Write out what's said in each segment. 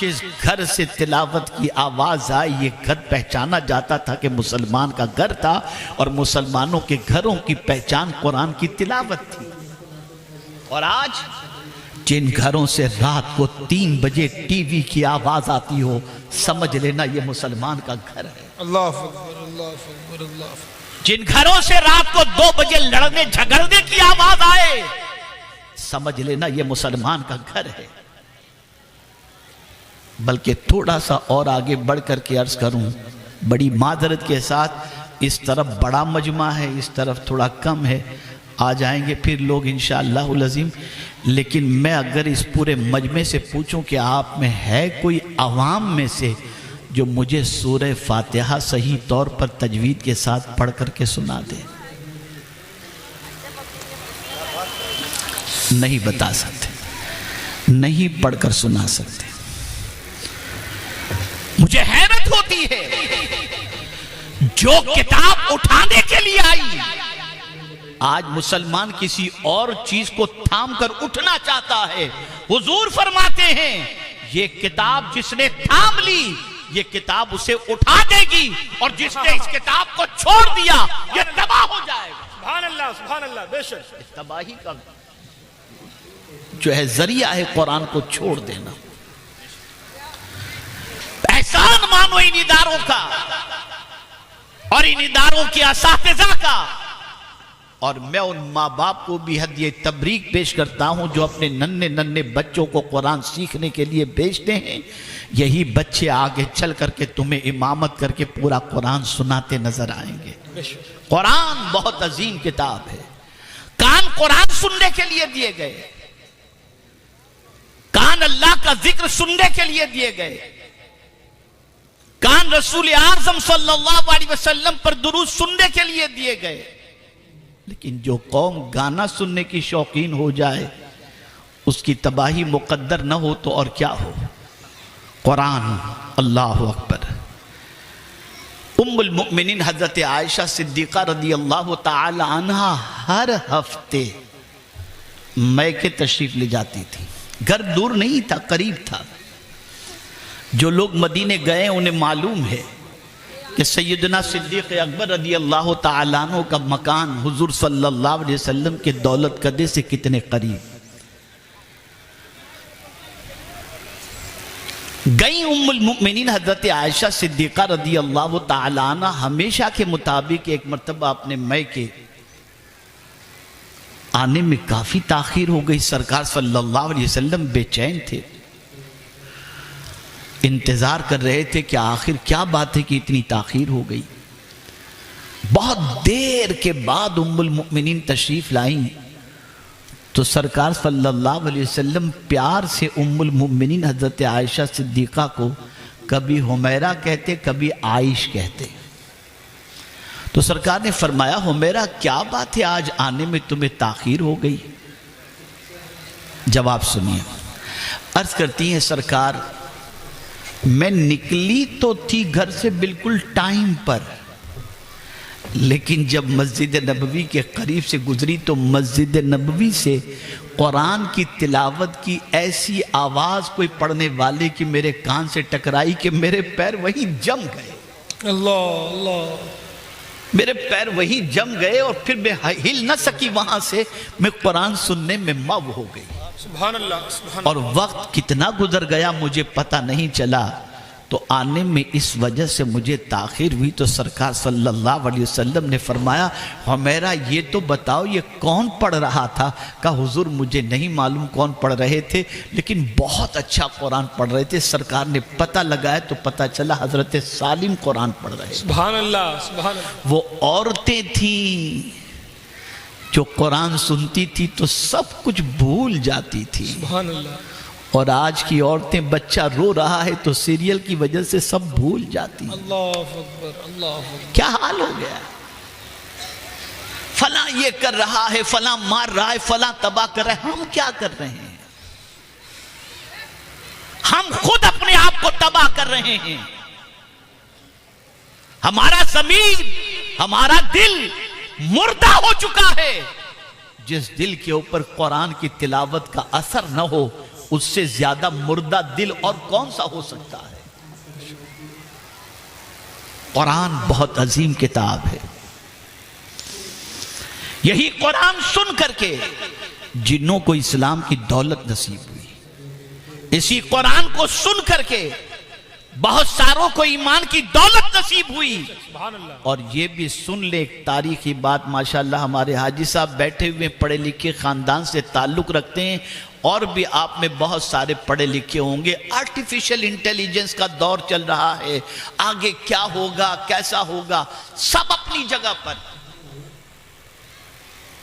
جس گھر سے تلاوت کی آواز آئی یہ گھر پہچانا جاتا تھا کہ مسلمان کا گھر تھا، اور مسلمانوں کے گھروں کی پہچان قرآن کی تلاوت تھی۔ اور آج جن گھروں سے رات کو 3 بجے ٹی وی کی آواز آتی ہو، سمجھ لینا یہ مسلمان کا گھر ہے۔ اللہ اکبر، اللہ اکبر، اللہ اکبر۔ جن گھروں سے رات کو 2 بجے لڑنے جھگڑنے کی آواز آئے، سمجھ لینا یہ مسلمان کا گھر ہے۔ بلکہ تھوڑا سا اور آگے بڑھ کر کے عرض کروں، بڑی معذرت کے ساتھ، اس طرف بڑا مجمع ہے، اس طرف تھوڑا کم ہے، آ جائیں گے پھر لوگ انشاءاللہ العظیم۔ لیکن میں اگر اس پورے مجمع سے پوچھوں کہ آپ میں ہے کوئی عوام میں سے جو مجھے سورہ فاتحہ صحیح طور پر تجوید کے ساتھ پڑھ کر کے سنا دے، نہیں بتا سکتے، نہیں پڑھ کر سنا سکتے۔ مجھے حیرت ہوتی ہے، جو کتاب اٹھانے کے لیے آئی، آج مسلمان کسی اور چیز کو تھام کر اٹھنا چاہتا ہے۔ حضور فرماتے ہیں یہ کتاب جس نے تھام لی، یہ کتاب اسے اٹھا دے گی، اور جس نے اس کتاب کو چھوڑ دیا یہ تباہ ہو جائے گا۔ سبحان اللہ، سبحان اللہ، بے شک۔ تباہی کا جو ہے ذریعہ ہے قرآن کو چھوڑ دینا۔ احسان مانو ان اداروں کا اور ان اداروں کے اساتذہ کا، اور میں ان ماں باپ کو بھی ہدیہ تبریک پیش کرتا ہوں جو اپنے ننھے بچوں کو قرآن سیکھنے کے لیے بھیجتے ہیں۔ یہی بچے آگے چل کر کے تمہیں امامت کر کے پورا قرآن سناتے نظر آئیں گے۔ قرآن بہت عظیم کتاب ہے۔ کان قرآن سننے کے لیے دیے گئے، کان اللہ کا ذکر سننے کے لیے دیے گئے، کان رسول اعظم صلی اللہ علیہ وسلم پر درود سننے کے لیے دیے گئے۔ لیکن جو قوم گانا سننے کی شوقین ہو جائے، اس کی تباہی مقدر نہ ہو تو اور کیا ہو۔ قرآن، اللہ اکبر۔ ام المؤمنین حضرت عائشہ صدیقہ رضی اللہ تعالی عنہ ہر ہفتے میکے تشریف لے جاتی تھی۔ گھر دور نہیں تھا، قریب تھا۔ جو لوگ مدینے گئے انہیں معلوم ہے کہ سیدنا صدیق اکبر رضی اللہ تعالیٰ عنہ کا مکان حضور صلی اللہ علیہ وسلم کے دولت کدے سے کتنے قریب۔ گئی ام المؤمنین حضرت عائشہ صدیقہ رضی اللہ تعالیٰ عنہ ہمیشہ کے مطابق ایک مرتبہ اپنے میکے آنے میں کافی تاخیر ہو گئی۔ سرکار صلی اللہ علیہ وسلم بے چین تھے، انتظار کر رہے تھے کہ آخر کیا بات ہے کہ اتنی تاخیر ہو گئی۔ بہت دیر کے بعد ام المؤمنین تشریف لائیں تو سرکار صلی اللہ علیہ وسلم پیار سے ام المؤمنین حضرت عائشہ صدیقہ کو کبھی حمیرہ کہتے، کبھی عائش کہتے۔ تو سرکار نے فرمایا، حمیرہ کیا بات ہے آج آنے میں تمہیں تاخیر ہو گئی؟ جواب سنیے۔ عرض کرتی ہیں سرکار، میں نکلی تو تھی گھر سے بالکل ٹائم پر، لیکن جب مسجد نبوی کے قریب سے گزری تو مسجد نبوی سے قرآن کی تلاوت کی ایسی آواز کوئی پڑھنے والے کی میرے کان سے ٹکرائی کہ میرے پیر وہیں جم گئے۔ اللہ اللہ، میرے پیر وہیں جم گئے اور پھر میں ہل نہ سکی وہاں سے، میں قرآن سننے میں مو ہو گئی۔ سبحان اللہ، سبحان اور وقت کتنا گزر گیا مجھے پتہ نہیں چلا، تو آنے میں اس وجہ سے مجھے تاخیر ہوئی۔ تو سرکار صلی اللہ علیہ وسلم نے فرمایا، حمیرہ یہ تو بتاؤ یہ کون پڑھ رہا تھا؟ کہا حضور مجھے نہیں معلوم کون پڑھ رہے تھے، لیکن بہت اچھا قرآن پڑھ رہے تھے۔ سرکار نے پتہ لگایا تو پتہ چلا حضرت سالم قرآن پڑھ رہے تھے۔ سبحان اللہ، سبحان اللہ۔ وہ عورتیں تھیں جو قرآن سنتی تھی تو سب کچھ بھول جاتی تھی، سبحان اللہ۔ اور آج کی عورتیں بچہ رو رہا ہے تو سیریل کی وجہ سے سب بھول جاتی ہیں۔ اللہ اکبر، اللہ اکبر۔ کیا حال ہو گیا؟ فلاں یہ کر رہا ہے، فلاں مار رہا ہے، فلاں تباہ کر رہا ہے، ہم کیا کر رہے ہیں؟ ہم خود اپنے آپ کو تباہ کر رہے ہیں۔ ہمارا ضمیر، ہمارا دل مردہ ہو چکا ہے۔ جس دل کے اوپر قرآن کی تلاوت کا اثر نہ ہو اس سے زیادہ مردہ دل اور کون سا ہو سکتا ہے؟ قرآن بہت عظیم کتاب ہے. یہی قرآن سن کر کے جنوں کو اسلام کی دولت نصیب ہوئی. اسی قرآن کو سن کر کے بہت ساروں کو ایمان کی دولت نصیب ہوئی. اور یہ بھی سن لے ایک تاریخی بات، ماشاءاللہ ہمارے حاجی صاحب بیٹھے ہوئے پڑھے لکھے خاندان سے تعلق رکھتے ہیں، اور بھی آپ میں بہت سارے پڑھے لکھے ہوں گے. آرٹیفیشل انٹیلیجنس کا دور چل رہا ہے، آگے کیا ہوگا کیسا ہوگا سب اپنی جگہ پر.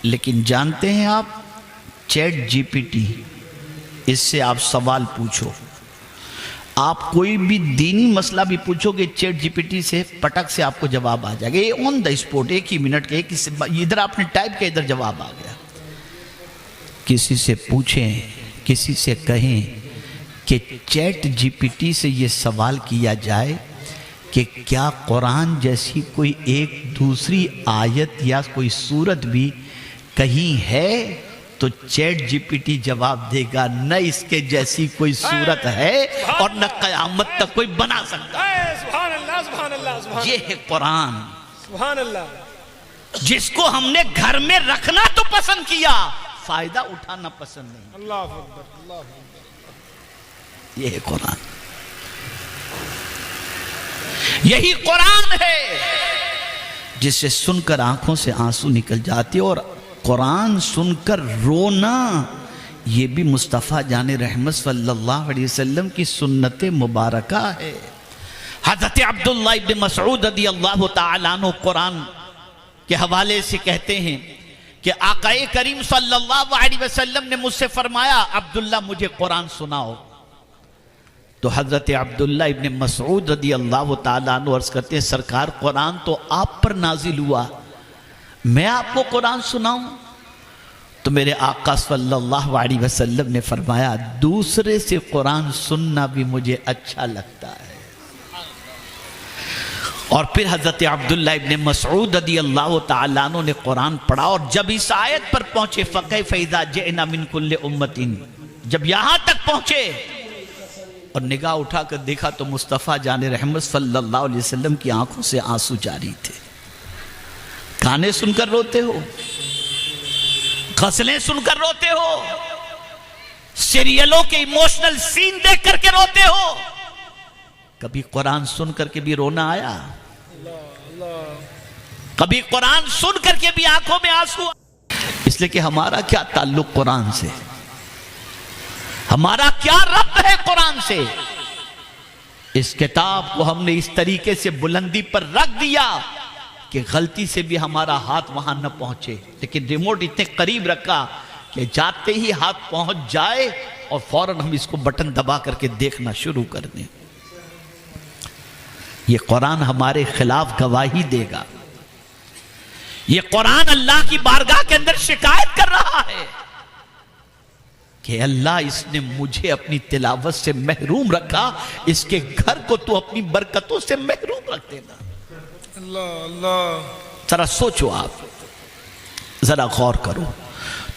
لیکن جانتے ہیں آپ چیٹ جی پی ٹی، اس سے آپ سوال پوچھو، آپ کوئی بھی دینی مسئلہ بھی پوچھو گے چیٹ جی پی ٹی سے پٹک سے آپ کو جواب آ جائے گا. یہ آن دا اسپوٹ، ایک ہی منٹ کے ادھر آپ نے ٹائپ کیا ادھر جواب آ گیا. کسی سے پوچھیں، کسی سے کہیں کہ چیٹ جی پی ٹی سے یہ سوال کیا جائے کہ کیا قرآن جیسی کوئی ایک دوسری آیت یا کوئی سورت بھی کہیں ہے، تو چیٹ جی پی ٹی جواب دے گا نہ اس کے جیسی کوئی صورت ہے اور نہ قیامت تک کوئی بنا سکتا ہے. سبحان اللہ سبحان اللہ سبحان یہ ہے قرآن، سبحان اللہ. جس کو ہم نے گھر میں رکھنا تو پسند کیا، فائدہ اٹھانا پسند نہیں. اللہ اکبر اللہ اکبر. یہ ہے قرآن. یہی قرآن ہے جسے سن کر آنکھوں سے آنسو نکل جاتے، اور قرآن سن کر رونا یہ بھی مصطفیٰ جان رحمت صلی اللہ علیہ وسلم کی سنت مبارکہ ہے. حضرت عبداللہ ابن مسعود رضی اللہ تعالیٰ عنہ قرآن کے حوالے سے کہتے ہیں کہ آقا کریم صلی اللہ علیہ وسلم نے مجھ سے فرمایا عبداللہ مجھے قرآن سناؤ. تو حضرت عبداللہ ابن مسعود رضی اللہ تعالیٰ عنہ عرض کرتے ہیں سرکار قرآن تو آپ پر نازل ہوا، میں آپ کو قرآن سناؤں؟ تو میرے آقا صلی اللہ علیہ وسلم نے فرمایا دوسرے سے قرآن سننا بھی مجھے اچھا لگتا ہے. اور پھر حضرت عبداللہ ابن مسعود رضی اللہ تعالیٰ عنہ نے قرآن پڑھا، اور جب اس آیت پر پہنچے فَكَيْفَ إِذَا جِئْنَا مِن كُلِّ أُمَّةٍ، جب یہاں تک پہنچے اور نگاہ اٹھا کر دیکھا تو مصطفیٰ جان رحمت صلی اللہ علیہ وسلم کی آنکھوں سے آنسو جاری تھے. گانے سن کر روتے ہو، غزلیں سن کر روتے ہو، سیریلوں کے ایموشنل سین دیکھ کر کے روتے ہو، کبھی قرآن سن کر کے بھی رونا آیا؟ کبھی قرآن سن کر کے بھی آنکھوں میں آنسو؟ اس لیے کہ ہمارا کیا تعلق قرآن سے، ہمارا کیا ربط ہے قرآن سے. اس کتاب کو ہم نے اس طریقے سے بلندی پر رکھ دیا کہ غلطی سے بھی ہمارا ہاتھ وہاں نہ پہنچے، لیکن ریموٹ اتنے قریب رکھا کہ جاتے ہی ہاتھ پہنچ جائے اور فوراً ہم اس کو بٹن دبا کر کے دیکھنا شروع کر دیں. یہ قرآن ہمارے خلاف گواہی دے گا. یہ قرآن اللہ کی بارگاہ کے اندر شکایت کر رہا ہے کہ اللہ اس نے مجھے اپنی تلاوت سے محروم رکھا، اس کے گھر کو تو اپنی برکتوں سے محروم رکھ دینا. اللہ اللہ. ذرا سوچو، آپ ذرا غور کرو.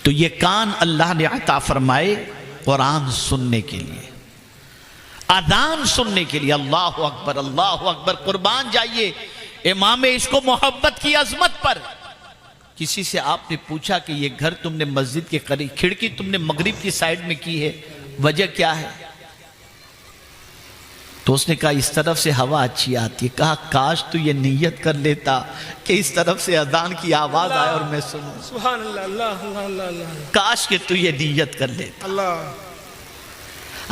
تو یہ کان اللہ نے عطا فرمائے قرآن سننے کے لیے، اذان سننے کے لیے. اللہ اکبر اللہ اکبر. قربان جائیے امام عشق و محبت کی عظمت پر. کسی سے آپ نے پوچھا کہ یہ گھر تم نے مسجد کے قریب، کھڑکی تم نے مغرب کی سائیڈ میں کی ہے، وجہ کیا ہے؟ تو اس نے کہا اس طرف سے ہوا اچھی آتی ہے. کہا کاش تو یہ نیت کر لیتا کہ اس طرف سے اذان کی آواز آئے اور میں سنوں. سبحان اللہ اللہ اللہ اللہ. کاش کہ تو یہ نیت کر لیتا. اللہ.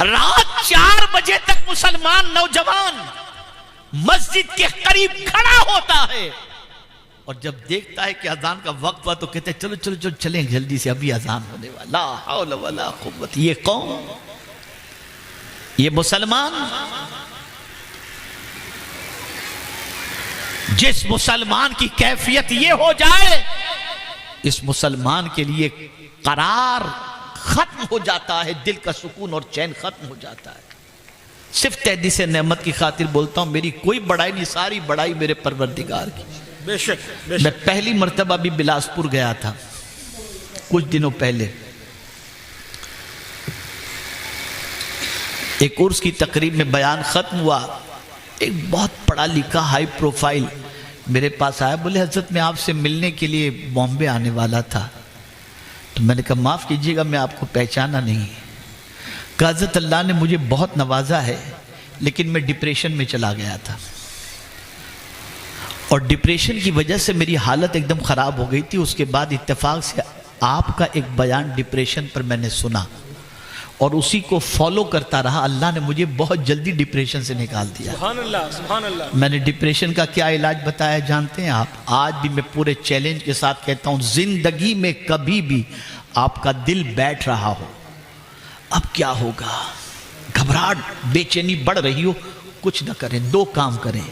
رات 4 بجے تک مسلمان نوجوان مسجد کے قریب کھڑا ہوتا ہے، اور جب دیکھتا ہے کہ اذان کا وقت ہوا تو کہتے ہیں چلو چلو چلو چلیں جلدی سے، ابھی اذان ہونے والا. لا حول ولا قوت. یہ قوم، یہ مسلمان، جس مسلمان کی کیفیت یہ ہو جائے، اس مسلمان کے لیے قرار ختم ہو جاتا ہے، دل کا سکون اور چین ختم ہو جاتا ہے. صرف تحدیث نعمت کی خاطر بولتا ہوں، میری کوئی بڑائی نہیں، ساری بڑائی میرے پروردگار کی. بے شک بے میں شک. پہلی مرتبہ بھی بلاسپور گیا تھا کچھ دنوں پہلے. ایک عرس کی تقریب میں بیان ختم ہوا، ایک بہت پڑھا لکھا ہائی پروفائل میرے پاس آیا، بولے حضرت میں آپ سے ملنے کے لیے بامبے آنے والا تھا۔ تو میں نے کہا معاف کیجیے گا میں آپ کو پہچانا نہیں۔ کہا حضرت اللہ نے مجھے بہت نوازا ہے لیکن میں ڈپریشن میں چلا گیا تھا، اور ڈپریشن کی وجہ سے میری حالت ایک دم خراب ہو گئی تھی۔ اس کے بعد اتفاق سے آپ کا ایک بیان ڈپریشن پر میں نے سنا اور اسی کو فالو کرتا رہا، اللہ نے مجھے بہت جلدی ڈپریشن سے نکال دیا۔ سبحان اللہ سبحان اللہ۔ میں نے ڈپریشن کا کیا علاج بتایا جانتے ہیں آپ؟ آج بھی میں پورے چیلنج کے ساتھ کہتا ہوں، زندگی میں کبھی بھی آپ کا دل بیٹھ رہا ہو، اب کیا ہوگا، گھبراہٹ بے چینی بڑھ رہی ہو، کچھ نہ کریں، دو کام کریں۔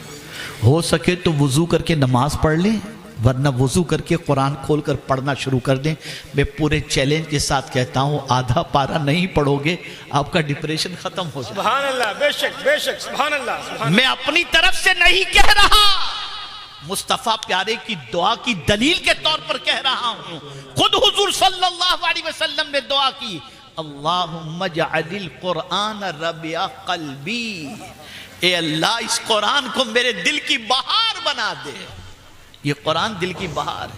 ہو سکے تو وضو کر کے نماز پڑھ لیں، ورنہ وضو کر کے قرآن کھول کر پڑھنا شروع کر دیں۔ میں پورے چیلنج کے ساتھ کہتا ہوں، آدھا پارہ نہیں پڑھو گے آپ کا ڈپریشن ختم ہو جائے۔ سبحان اللہ، بے شک بے شک، سبحان اللہ سبحان میں اپنی طرف سے نہیں کہہ رہا، مصطفیٰ پیارے کی دعا کی دلیل کے طور پر کہہ رہا ہوں۔ خود حضور صلی اللہ علیہ وسلم نے دعا کی، اللہم اجعل القرآن ربیع قلبی، اے اللہ اس قرآن کو میرے دل کی بہار بنا دے۔ یہ قرآن دل کی بہار ہے۔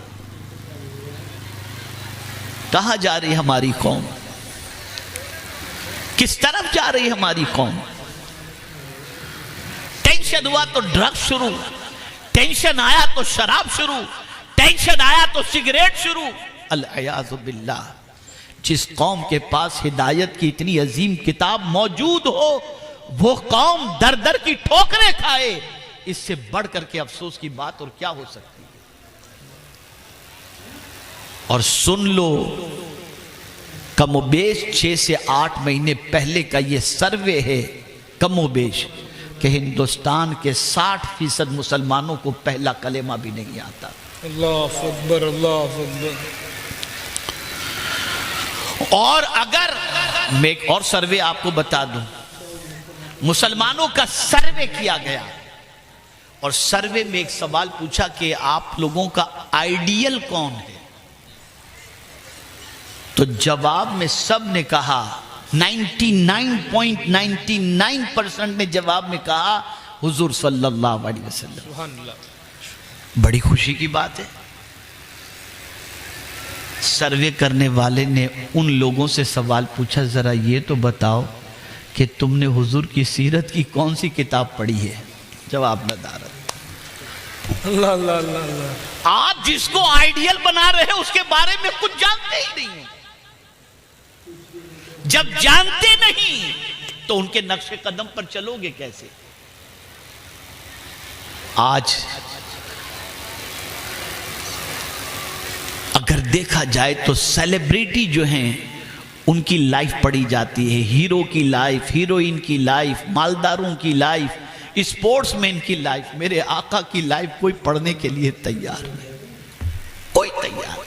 کہاں جا رہی ہماری قوم؟ کس طرف جا رہی ہماری قوم؟ ٹینشن ہوا تو ڈرگ شروع، ٹینشن آیا تو شراب شروع، ٹینشن آیا تو سگریٹ شروع، العیاذ باللہ۔ جس قوم کے پاس ہدایت کی اتنی عظیم کتاب موجود ہو، وہ قوم در در کی ٹھوکریں کھائے، اس سے بڑھ کر کے افسوس کی بات اور کیا ہو سکتی ہے؟ اور سن لو، کم و بیش 6 سے 8 مہینے پہلے کا یہ سروے ہے، کم و بیش، کہ ہندوستان کے 60% مسلمانوں کو پہلا کلمہ بھی نہیں آتا۔ اللہ اکبر اللہ اکبر۔ اور اگر میں ایک اور سروے آپ کو بتا دوں، مسلمانوں کا سروے کیا گیا اور سروے میں ایک سوال پوچھا کہ آپ لوگوں کا آئیڈیل کون ہے؟ تو جواب میں سب نے کہا، 99.99% نے جواب میں کہا حضور صلی اللہ علیہ وسلم۔ سبحان اللہ۔ بڑی خوشی کی بات ہے۔ سروے کرنے والے نے ان لوگوں سے سوال پوچھا، ذرا یہ تو بتاؤ کہ تم نے حضور کی سیرت کی کون سی کتاب پڑھی ہے؟ جواب ندارت۔ اللہ اللہ اللہ اللہ۔ آپ جس کو آئیڈیل بنا رہے ہیں اس کے بارے میں کچھ جانتے ہی نہیں ہیں۔ جب جانتے نہیں تو ان کے نقش قدم پر چلو گے کیسے؟ آج اگر دیکھا جائے تو سیلیبریٹی جو ہیں ان کی لائف پڑھی جاتی ہے، ہیرو کی لائف، ہیروئن کی لائف، مالداروں کی لائف، اسپورٹس مین کی لائف۔ میرے آقا کی لائف کوئی پڑھنے کے لیے تیار نہیں، کوئی تیار نہیں۔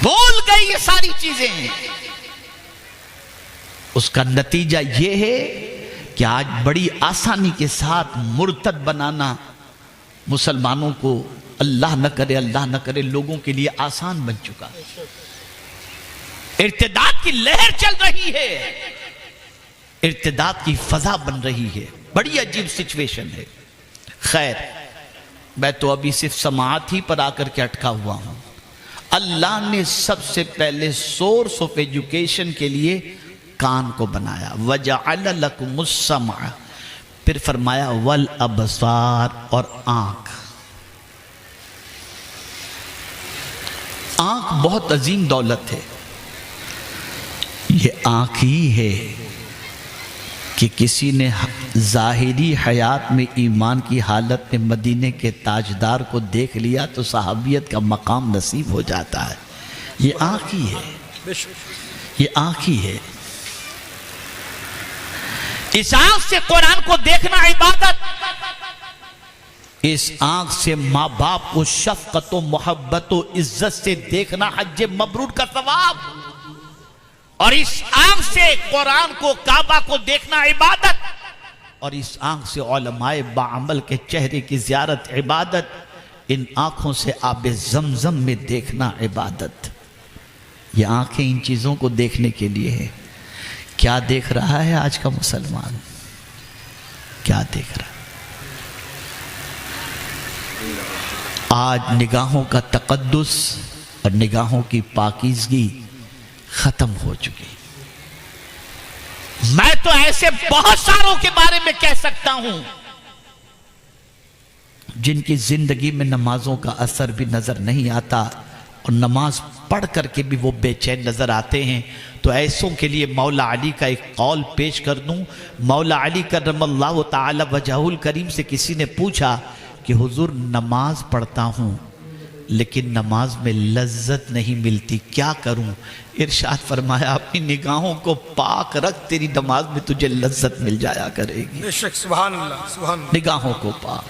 بھول گئی یہ ساری چیزیں۔ اس کا نتیجہ یہ ہے کہ آج بڑی آسانی کے ساتھ مرتد بنانا مسلمانوں کو اللہ نہ کرے لوگوں کے لیے آسان بن چکا۔ ارتداد کی لہر چل رہی ہے، ارتداد کی فضا بن رہی ہے، بڑی عجیب سچویشن ہے۔ خیر، میں تو ابھی صرف سماعت ہی پر آ کر کے اٹکا ہوا ہوں۔ اللہ نے سب سے پہلے سورس آف ایجوکیشن کے لیے کان کو بنایا، وَجَعَلَ لَكُمُ السَّمْعَ، پھر فرمایا وَالْأَبْصَارَ، اور آنکھ۔ آنکھ بہت عظیم دولت ہے۔ یہ آنکھ ہی ہے کہ کسی نے ظاہری حیات میں ایمان کی حالت میں مدینے کے تاجدار کو دیکھ لیا تو صحابیت کا مقام نصیب ہو جاتا ہے۔ یہ آنکھ ہی ہے، یہ آنکھ ہی ہے۔ اس آنکھ سے قرآن کو دیکھنا عبادت، اس آنکھ سے ماں باپ کو شفقت و محبت و عزت سے دیکھنا حج مبرور کا ثواب، اور اس آنکھ سے قرآن کو کعبہ کو دیکھنا عبادت، اور اس آنکھ سے علماء باعمل کے چہرے کی زیارت عبادت، ان آنکھوں سے آب زمزم میں دیکھنا عبادت۔ یہ آنکھیں ان چیزوں کو دیکھنے کے لیے ہیں۔ کیا دیکھ رہا ہے آج کا مسلمان؟ کیا دیکھ رہا ہے؟ آج نگاہوں کا تقدس اور نگاہوں کی پاکیزگی ختم ہو چکی. میں تو ایسے بہت ساروں کے بارے میں کہہ سکتا ہوں جن کی زندگی میں نمازوں کا اثر بھی نظر نہیں آتا اور نماز پڑھ کر کے بھی وہ بے چین نظر آتے ہیں. تو ایسوں کے لیے مولا علی کا ایک قول پیش کر دوں. مولا علی کرم اللہ تعالی وجہہ الکریم سے کسی نے پوچھا کہ حضور نماز پڑھتا ہوں لیکن نماز میں لذت نہیں ملتی، کیا کروں؟ ارشاد فرمایا اپنی نگاہوں کو پاک رکھ، تیری نماز میں تجھے لذت مل جایا کرے گی. بے شک سبحان اللہ سبحان اللہ. نگاہوں کو پاک.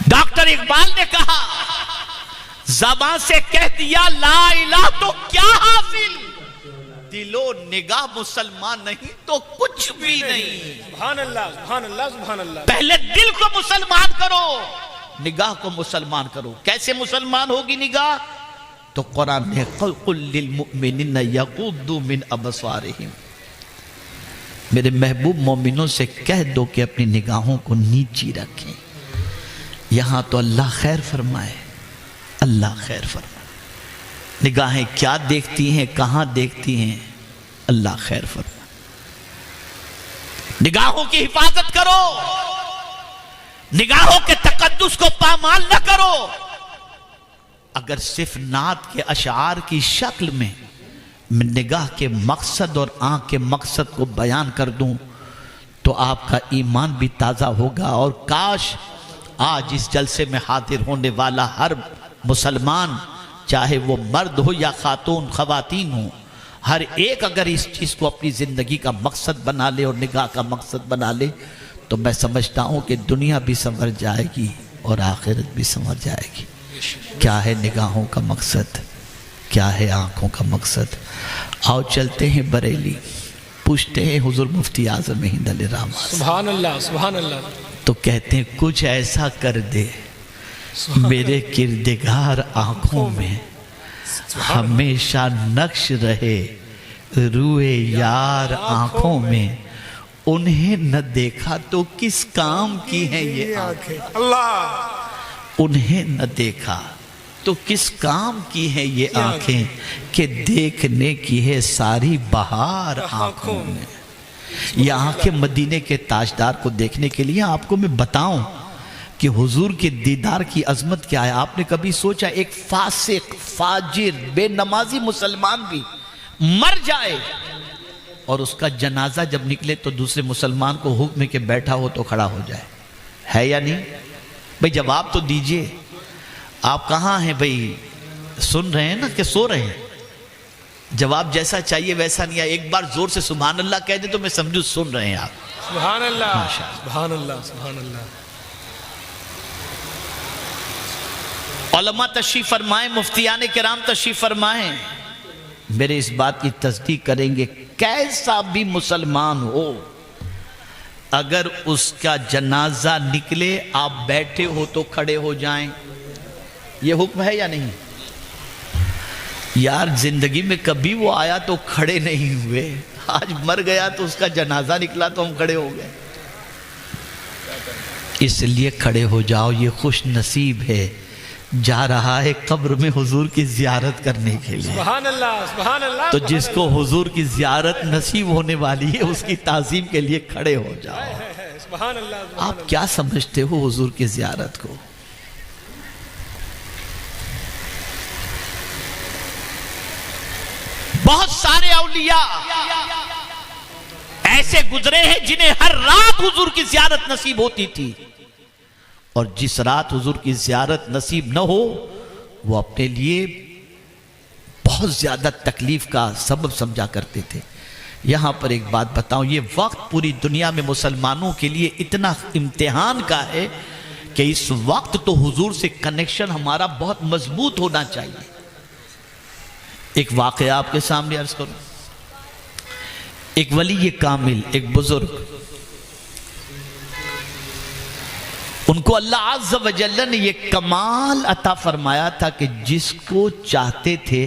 ڈاکٹر اقبال نے کہا زبان سے کہہ دیا لا الہ تو کیا حاصل، دل و نگاہ مسلمان نہیں تو کچھ بھی نہیں. سبحان اللہ سبحان اللہ سبحان اللہ. پہلے دل کو مسلمان کرو، نگاہ کو مسلمان کرو. کیسے مسلمان ہوگی نگاہ؟ تو قرآن نے قل للمؤمنین یغضوا من ابصارہم، میرے محبوب مومنوں سے کہہ دو کہ اپنی نگاہوں کو نیچی رکھیں. یہاں تو اللہ خیر فرمائے، اللہ خیر فرمائے. نگاہیں کیا دیکھتی ہیں، کہاں دیکھتی ہیں، اللہ خیر فرمائے. نگاہوں کی حفاظت کرو، نگاہوں کے تقدس کو پامال نہ کرو. اگر صرف نعت کے اشعار کی شکل میں نگاہ کے مقصد اور آنکھ کے مقصد کو بیان کر دوں تو آپ کا ایمان بھی تازہ ہوگا. اور کاش آج اس جلسے میں حاضر ہونے والا ہر مسلمان، چاہے وہ مرد ہو یا خاتون خواتین ہوں، ہر ایک اگر اس چیز کو اپنی زندگی کا مقصد بنا لے اور نگاہ کا مقصد بنا لے تو میں سمجھتا ہوں کہ دنیا بھی سنور جائے گی اور آخرت بھی سنور جائے گی. کیا ہے نگاہوں کا مقصد؟ کیا ہے آنکھوں کا مقصد؟ آؤ چلتے ہیں بریلی، پوچھتے ہیں حضور مفتی اعظم ہند علیہ الرحمہ. سبحان اللہ سبحان اللہ. تو کہتے ہیں کچھ ایسا کر دے میرے کردگار آنکھوں میں، ہمیشہ نقش رہے روئے یار آنکھوں میں. انہیں نہ دیکھا تو کس کام کی ہیں یہ آنکھیں، اللہ. انہیں نہ دیکھا تو کس کام کی ہیں یہ آنکھیں کہ دیکھنے کی ہے ساری بہار آنکھوں میں. یہ آنکھیں مدینے کے تاجدار کو دیکھنے کے لیے. آپ کو میں بتاؤں کہ حضور کے دیدار کی عظمت کیا ہے. آپ نے کبھی سوچا ایک فاسق، فاجر، بے نمازی مسلمان بھی مر جائے اور اس کا جنازہ جب نکلے تو دوسرے مسلمان کو حکم ہے کہ بیٹھا ہو تو کھڑا ہو جائے؟ ہے یا نہیں بھئی؟ جواب تو دیجئے. آپ کہاں ہیں بھئی؟ سن رہے ہیں نا کہ سو رہے ہیں؟ جواب جیسا چاہیے ویسا نہیں ہے. ایک بار زور سے سبحان اللہ کہہ دیں تو میں سمجھو سن رہے ہیں آپ. سبحان اللہ سبحان اللہ سبحان اللہ. علماء تشریف فرمائیں، مفتیان کرام تشریف فرمائیں، میرے اس بات کی تصدیق کریں گے کیسا بھی مسلمان ہو اگر اس کا جنازہ نکلے آپ بیٹھے ہو تو کھڑے ہو جائیں. یہ حکم ہے یا نہیں؟ یار زندگی میں کبھی وہ آیا تو کھڑے نہیں ہوئے، آج مر گیا تو اس کا جنازہ نکلا تو ہم کھڑے ہو گئے. اس لیے کھڑے ہو جاؤ. یہ خوش نصیب ہے جا رہا ہے قبر میں حضور کی زیارت کرنے کے لیے. سبحان اللہ سبحان اللہ. تو جس کو حضور کی زیارت نصیب ہونے والی ہے اس کی تعظیم کے لیے کھڑے ہو جاؤ. سبحان اللہ. آپ کیا سمجھتے ہو حضور کی زیارت کو؟ بہت سارے اولیاء ایسے گزرے ہیں جنہیں ہر رات حضور کی زیارت نصیب ہوتی تھی، اور جس رات حضور کی زیارت نصیب نہ ہو وہ اپنے لیے بہت زیادہ تکلیف کا سبب سمجھا کرتے تھے. یہاں پر ایک بات بتاؤں، یہ وقت پوری دنیا میں مسلمانوں کے لیے اتنا امتحان کا ہے کہ اس وقت تو حضور سے کنیکشن ہمارا بہت مضبوط ہونا چاہیے. ایک واقعہ آپ کے سامنے عرض کروں. ایک ولی کامل، ایک بزرگ، ان کو اللہ عز و جل نے یہ کمال عطا فرمایا تھا کہ جس کو چاہتے تھے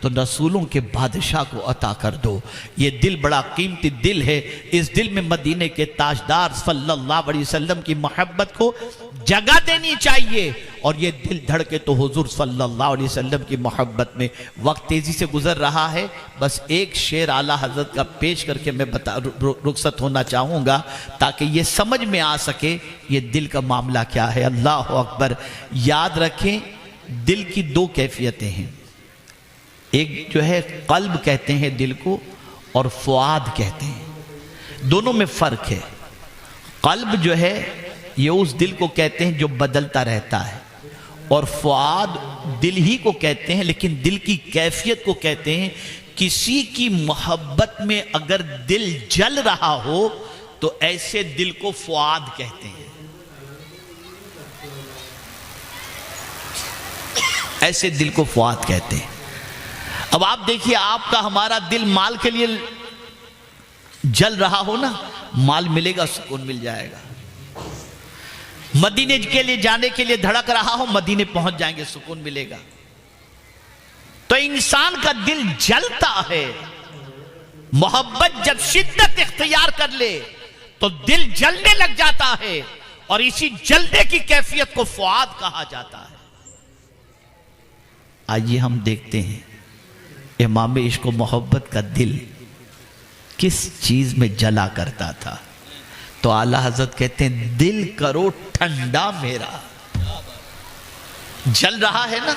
تو رسولوں کے بادشاہ کو عطا کر دو۔ یہ دل بڑا قیمتی دل ہے، اس دل میں مدینے کے تاجدار صلی اللہ علیہ وسلم کی محبت کو جگہ دینی چاہیے، اور یہ دل دھڑکے تو حضور صلی اللہ علیہ وسلم کی محبت میں۔ وقت تیزی سے گزر رہا ہے، بس ایک شعر اعلیٰ حضرت کا پیش کر کے میں رخصت ہونا چاہوں گا تاکہ یہ سمجھ میں آ سکے یہ دل کا معاملہ کیا ہے۔ اللہ اکبر۔ یاد رکھیں دل کی دو کیفیتیں ہیں، ایک جو ہے قلب کہتے ہیں دل کو، اور فؤاد کہتے ہیں، دونوں میں فرق ہے۔ قلب جو ہے یہ اس دل کو کہتے ہیں جو بدلتا رہتا ہے، اور فؤاد دل ہی کو کہتے ہیں، لیکن دل کی کیفیت کو کہتے ہیں۔ کسی کی محبت میں اگر دل جل رہا ہو تو ایسے دل کو فؤاد کہتے ہیں، ایسے دل کو فؤاد کہتے ہیں۔ اب آپ دیکھیے، آپ کا ہمارا دل مال کے لیے جل رہا ہو نا، مال ملے گا سکون مل جائے گا۔ مدینے کے لیے جانے کے لیے دھڑک رہا ہو، مدینے پہنچ جائیں گے سکون ملے گا۔ تو انسان کا دل جلتا ہے، محبت جب شدت اختیار کر لے تو دل جلنے لگ جاتا ہے، اور اسی جلنے کی کیفیت کو فؤاد کہا جاتا ہے۔ آئیے ہم دیکھتے ہیں امام عشق و محبت کا دل کس چیز میں جلا کرتا تھا۔ تو اعلیٰ حضرت کہتے ہیں دل کرو ٹھنڈا میرا، جل رہا ہے نا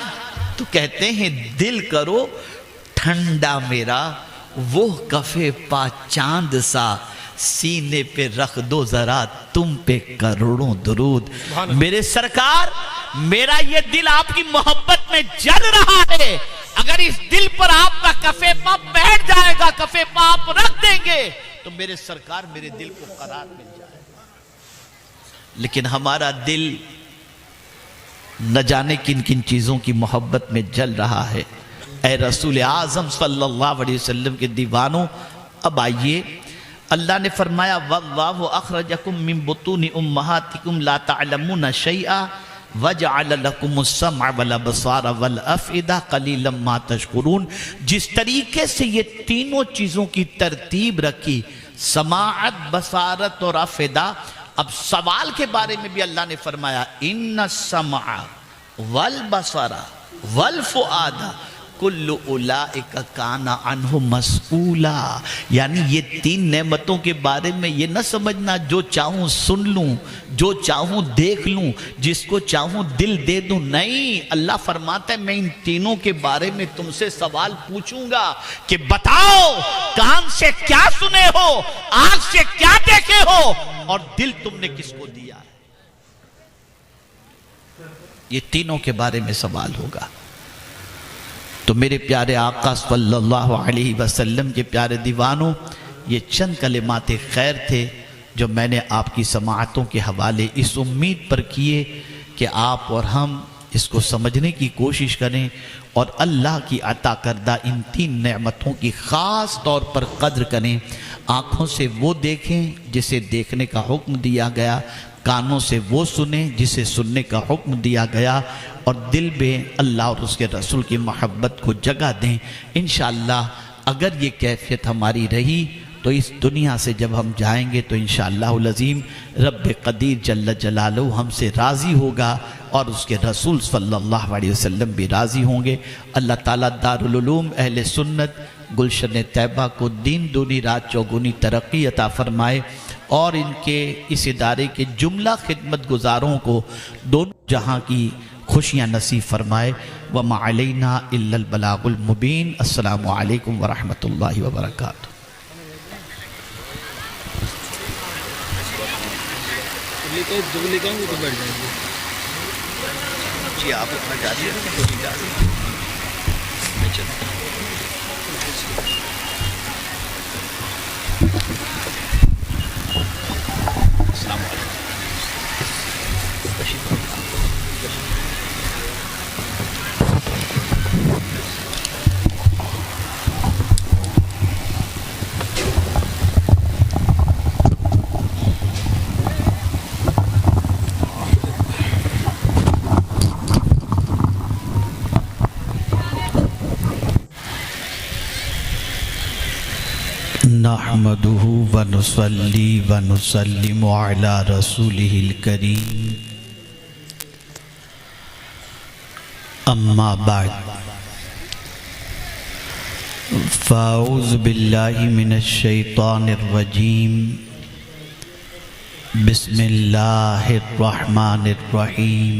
تو کہتے ہیں دل کرو ٹھنڈا میرا، وہ کفے پا چاند سا سینے پہ رکھ دو ذرا تم پہ کروڑوں درود۔ میرے سرکار، میرا یہ دل آپ کی محبت میں جل رہا ہے، اگر اس دل پر آپ کا کفے پا بیٹھ جائے گا، کفے پا آپ رکھ دیں گے تو میرے سرکار میرے دل کو قرار مل جائے گا۔ لیکن ہمارا دل نہ جانے کن کن چیزوں کی محبت میں جل رہا ہے۔ اے رسول اعظم صلی اللہ علیہ وسلم کے دیوانوں، اب آئیے، اللہ نے فرمایا وَاللَّهُ أَخْرَجَكُم مِّن بُطُونِ أُمَّهَاتِكُمْ لَا تَعْلَمُونَ شَيْئًا وَجَعَلَ لَكُمُ السَّمْعَ وَالْأَبْصَارَ وَالْأَفْئِدَةَ قَلِيلًا مَا تَشْكُرُونَ۔ جس طریقے سے یہ تینوں چیزوں کی ترتیب رکھی، سماعت، بصارت اور افئدہ، اب سوال کے بارے میں بھی اللہ نے فرمایا ان السمع والبصر والفؤاد کل اولئک کان عنہ مسئولا۔ یعنی یہ تین نعمتوں کے بارے میں یہ نہ سمجھنا جو چاہوں سن لوں، جو چاہوں دیکھ لوں، جس کو چاہوں دل دے دوں، نہیں، اللہ فرماتا ہے میں ان تینوں کے بارے میں تم سے سوال پوچھوں گا کہ بتاؤ کان سے کیا سنے ہو، آنکھ سے کیا دیکھے ہو، اور دل تم نے کس کو دیا ہے۔ یہ تینوں کے بارے میں سوال ہوگا۔ تو میرے پیارے آقا صلی اللہ علیہ وسلم کے پیارے دیوانوں، یہ چند کلمات خیر تھے جو میں نے آپ کی سماعتوں کے حوالے اس امید پر کیے کہ آپ اور ہم اس کو سمجھنے کی کوشش کریں اور اللہ کی عطا کردہ ان تین نعمتوں کی خاص طور پر قدر کریں۔ آنکھوں سے وہ دیکھیں جسے دیکھنے کا حکم دیا گیا، کانوں سے وہ سنیں جسے سننے کا حکم دیا گیا، اور دل میں اللہ اور اس کے رسول کی محبت کو جگہ دیں۔ انشاءاللہ اگر یہ کیفیت ہماری رہی تو اس دنیا سے جب ہم جائیں گے تو انشاءاللہ العظیم رب قدیر جل جلالہ ہم سے راضی ہوگا، اور اس کے رسول صلی اللہ علیہ وسلم بھی راضی ہوں گے۔ اللہ تعالیٰ دارالعلوم اہل سنت گلشن طیبہ کو دین دونی رات چوگنی ترقی عطا فرمائے، اور ان کے اس ادارے کے جملہ خدمت گزاروں کو دونوں جہاں کی خوشیاں نصیب فرمائے۔ وما علینا الا البلاغ المبین۔ السلام علیکم ورحمۃ اللہ وبرکاتہ۔ جی آپ اپنا جاری رکھیں، میں چلتا ہوں۔ السلام علیکم۔ نحمده ونصلي ونسلم على رسوله الكريم اما بعد فاعوذ باللہ من الشیطان الرجیم بسم اللہ الرحمن الرحیم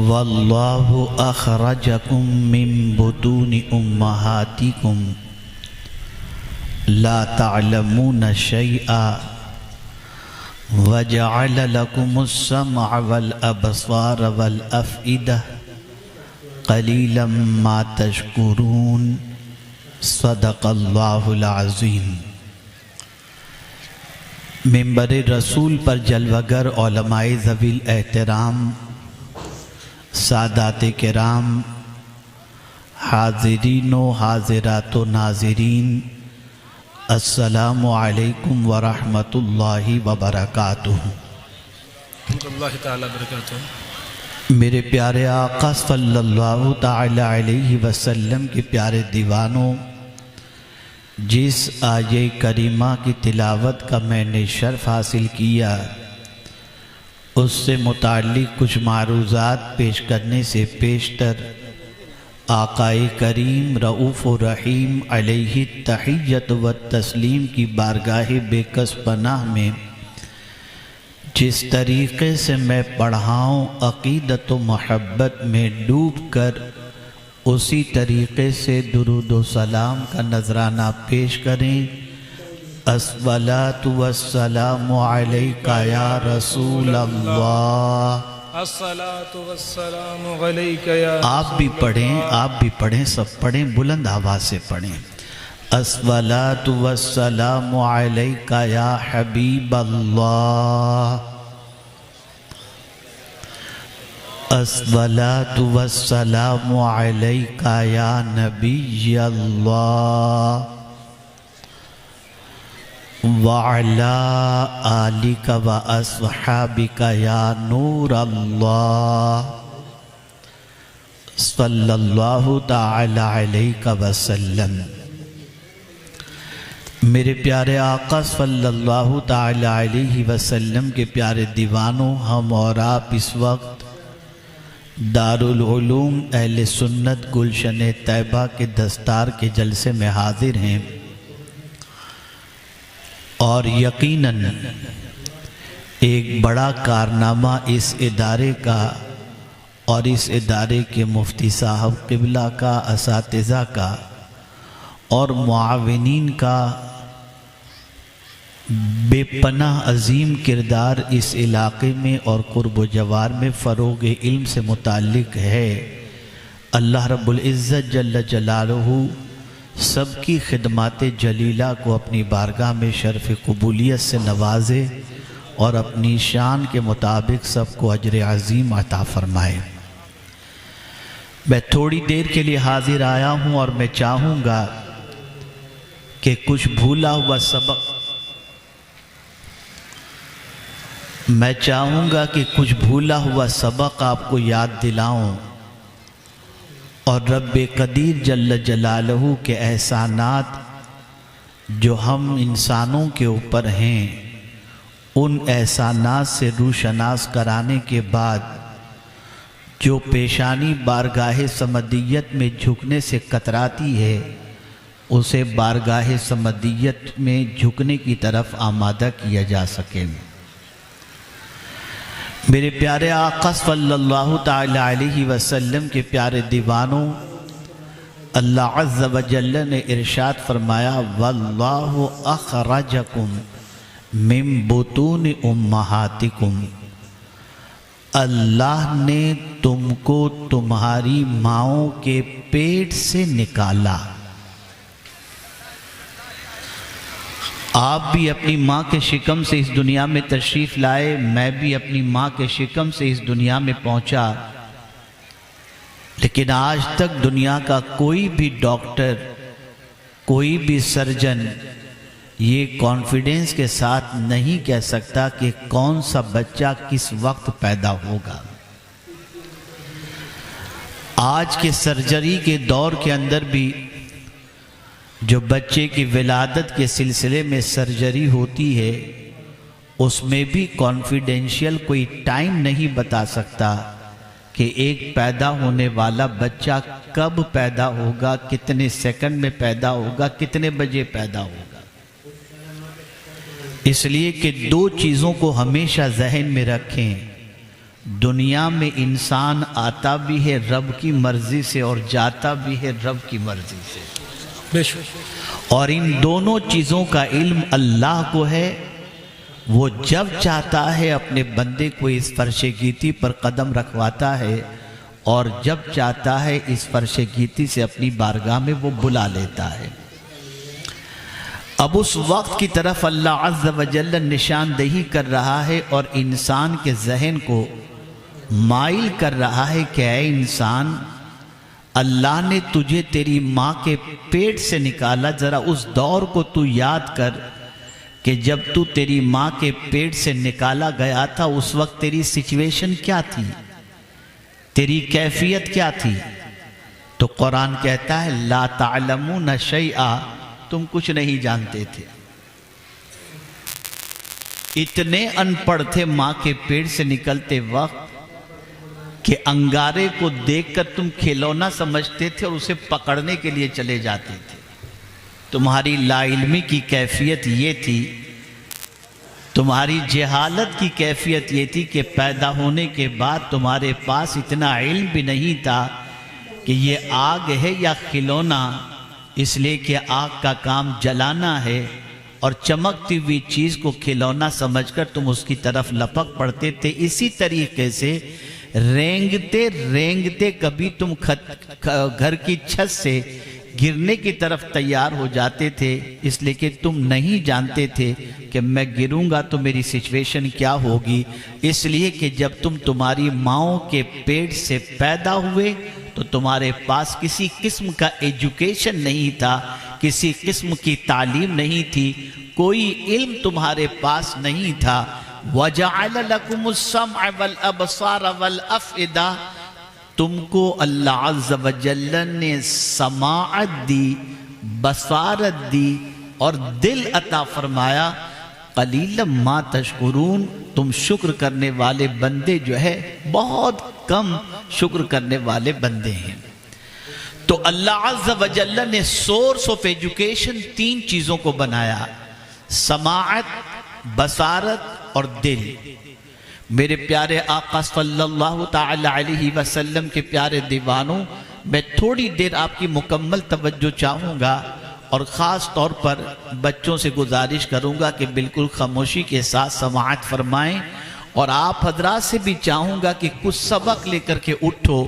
واللہ اخرجکم من بطون امہاتکم لا تعلمون شیئا وجعل لکم السمع والابصار والافئدہ قلیلا ما تشکرون صدق اللہ العظیم۔ منبر رسول پر جلوگر علماء ذوی الاحترام، سادات کرام، حاضرین و حاضرات و ناظرین، السلام علیکم ورحمۃ اللہ وبرکاتہ۔ اللہ تعالیٰ برکاتہ۔ میرے پیارے آقا صلی اللہ تعالی علیہ وسلم کے پیارے دیوانوں، جس آیہ کریمہ کی تلاوت کا میں نے شرف حاصل کیا، اس سے متعلق کچھ معروضات پیش کرنے سے پیشتر آقائے کریم رؤوف و رحیم علیہ التحیت و تسلیم کی بارگاہ بے کس پناہ میں جس طریقے سے میں پڑھاؤں عقیدت و محبت میں ڈوب کر اسی طریقے سے درود و سلام کا نذرانہ پیش کریں۔ الصلاۃ والسلام علیک یا رسول اللہ۔ الصلاۃ والسلام علیک یا آپ بھی پڑھیں، سب پڑھیں، بلند آواز سے پڑھیں۔ الصلاۃ والسلام علیک یا حبیب اللہ۔ الصلاۃ والسلام علیک یا نبی اللہ وعلی آلک واصحابک یا نور اللہ صلی اللہ تعالی علیہ وسلم۔ میرے پیارے آقا صلی اللہ تعالی علیہ وسلم کے پیارے دیوانوں، ہم اور آپ اس وقت دارالعلوم اہل سنت گلشن طیبہ کے دستار کے جلسے میں حاضر ہیں، اور یقیناً ایک بڑا کارنامہ اس ادارے کا اور اس ادارے کے مفتی صاحب قبلہ کا، اساتذہ کا اور معاونین کا بے پناہ عظیم کردار اس علاقے میں اور قرب و جوار میں فروغ علم سے متعلق ہے۔ اللہ رب العزت جل جلالہ سب کی خدمات جلیلہ کو اپنی بارگاہ میں شرف قبولیت سے نوازے اور اپنی شان کے مطابق سب کو اجر عظیم عطا فرمائے۔ میں تھوڑی دیر کے لیے حاضر آیا ہوں اور میں چاہوں گا کہ کچھ بھولا ہوا سبق آپ کو یاد دلاؤں اور رب قدیر جل جلالہ کے احسانات جو ہم انسانوں کے اوپر ہیں، ان احسانات سے روشناس کرانے کے بعد جو پیشانی بارگاہ صمدیت میں جھکنے سے کتراتی ہے، اسے بارگاہ صمدیت میں جھکنے کی طرف آمادہ کیا جا سکے۔ میرے پیارے آقا صلی اللہ تعالی علیہ وسلم کے پیارے دیوانوں، اللہ عز و جل نے ارشاد فرمایا واللہ اخرجکم من بطون امہاتکم، اللہ نے تم کو تمہاری ماؤں کے پیٹ سے نکالا۔ آپ بھی اپنی ماں کے شکم سے اس دنیا میں تشریف لائے، میں بھی اپنی ماں کے شکم سے اس دنیا میں پہنچا، لیکن آج تک دنیا کا کوئی بھی ڈاکٹر، کوئی بھی سرجن یہ کانفیڈنس کے ساتھ نہیں کہہ سکتا کہ کون سا بچہ کس وقت پیدا ہوگا۔ آج کے سرجری کے دور کے اندر بھی جو بچے کی ولادت کے سلسلے میں سرجری ہوتی ہے اس میں بھی کانفیڈینشیل کوئی ٹائم نہیں بتا سکتا کہ ایک پیدا ہونے والا بچہ کب پیدا ہوگا، کتنے سیکنڈ میں پیدا ہوگا، کتنے بجے پیدا ہوگا۔ اس لیے کہ دو چیزوں کو ہمیشہ ذہن میں رکھیں، دنیا میں انسان آتا بھی ہے رب کی مرضی سے اور جاتا بھی ہے رب کی مرضی سے، بے شک، اور ان دونوں چیزوں کا علم اللہ کو ہے۔ وہ جب چاہتا ہے اپنے بندے کو اس فرش گیتی پر قدم رکھواتا ہے اور جب چاہتا ہے اس فرش گیتی سے اپنی بارگاہ میں وہ بلا لیتا ہے۔ اب اس وقت کی طرف اللہ عز و جل نشاندہی کر رہا ہے اور انسان کے ذہن کو مائل کر رہا ہے کہ اے انسان، اللہ نے تجھے تیری ماں کے پیٹ سے نکالا، ذرا اس دور کو تو یاد کر کہ جب تو تیری ماں کے پیٹ سے نکالا گیا تھا اس وقت تیری سچویشن کیا تھی، تیری کیفیت کیا تھی؟ تو قرآن کہتا ہے لا تعلمون شیئا، تم کچھ نہیں جانتے تھے، اتنے ان پڑھ تھے ماں کے پیٹ سے نکلتے وقت کہ انگارے کو دیکھ کر تم کھلونا سمجھتے تھے اور اسے پکڑنے کے لیے چلے جاتے تھے۔ تمہاری لا علمی کی کیفیت یہ تھی، تمہاری جہالت کی کیفیت یہ تھی کہ پیدا ہونے کے بعد تمہارے پاس اتنا علم بھی نہیں تھا کہ یہ آگ ہے یا کھلونا، اس لیے کہ آگ کا کام جلانا ہے اور چمکتی ہوئی چیز کو کھلونا سمجھ کر تم اس کی طرف لپک پڑتے تھے۔ اسی طریقے سے رینگتے رینگتے کبھی تم گھر کی چھت سے گرنے کی طرف تیار ہو جاتے تھے، اس لیے کہ تم نہیں جانتے تھے کہ میں گروں گا تو میری سچویشن کیا ہوگی۔ اس لیے کہ جب تم تمہاری ماؤں کے پیٹ سے پیدا ہوئے تو تمہارے پاس کسی قسم کا ایجوکیشن نہیں تھا، کسی قسم کی تعلیم نہیں تھی، کوئی علم تمہارے پاس نہیں تھا۔ وَجَعَلَ لَكُمُ السَّمْعَ وَالْأَبْصَارَ وَالْأَفْئِدَةَ، تم کو اللہ عز و جل نے سماعت دی، بصارت دی اور دل عطا فرمایا۔ قلیلا ما تشکرون، تم شکر کرنے والے بندے جو ہے بہت کم شکر کرنے والے بندے ہیں۔ تو اللہ عز و جل نے سورس آف ایجوکیشن تین چیزوں کو بنایا، سماعت، بصارت اور دل۔ میرے پیارے آقا صلی اللہ تعالی علیہ وسلم کے پیارے دیوانوں، میں تھوڑی دیر آپ کی مکمل توجہ چاہوں گا اور خاص طور پر بچوں سے گزارش کروں گا کہ بالکل خاموشی کے ساتھ سماعت فرمائیں، اور آپ حضرات سے بھی چاہوں گا کہ کچھ سبق لے کر کے اٹھو،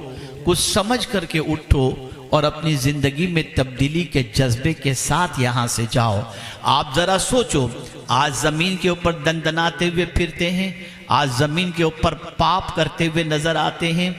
کچھ سمجھ کر کے اٹھو اور اپنی زندگی میں تبدیلی کے جذبے کے ساتھ یہاں سے جاؤ۔ آپ ذرا سوچو، آج زمین کے اوپر دندناتے ہوئے پھرتے ہیں، آج زمین کے اوپر پاپ کرتے ہوئے نظر آتے ہیں،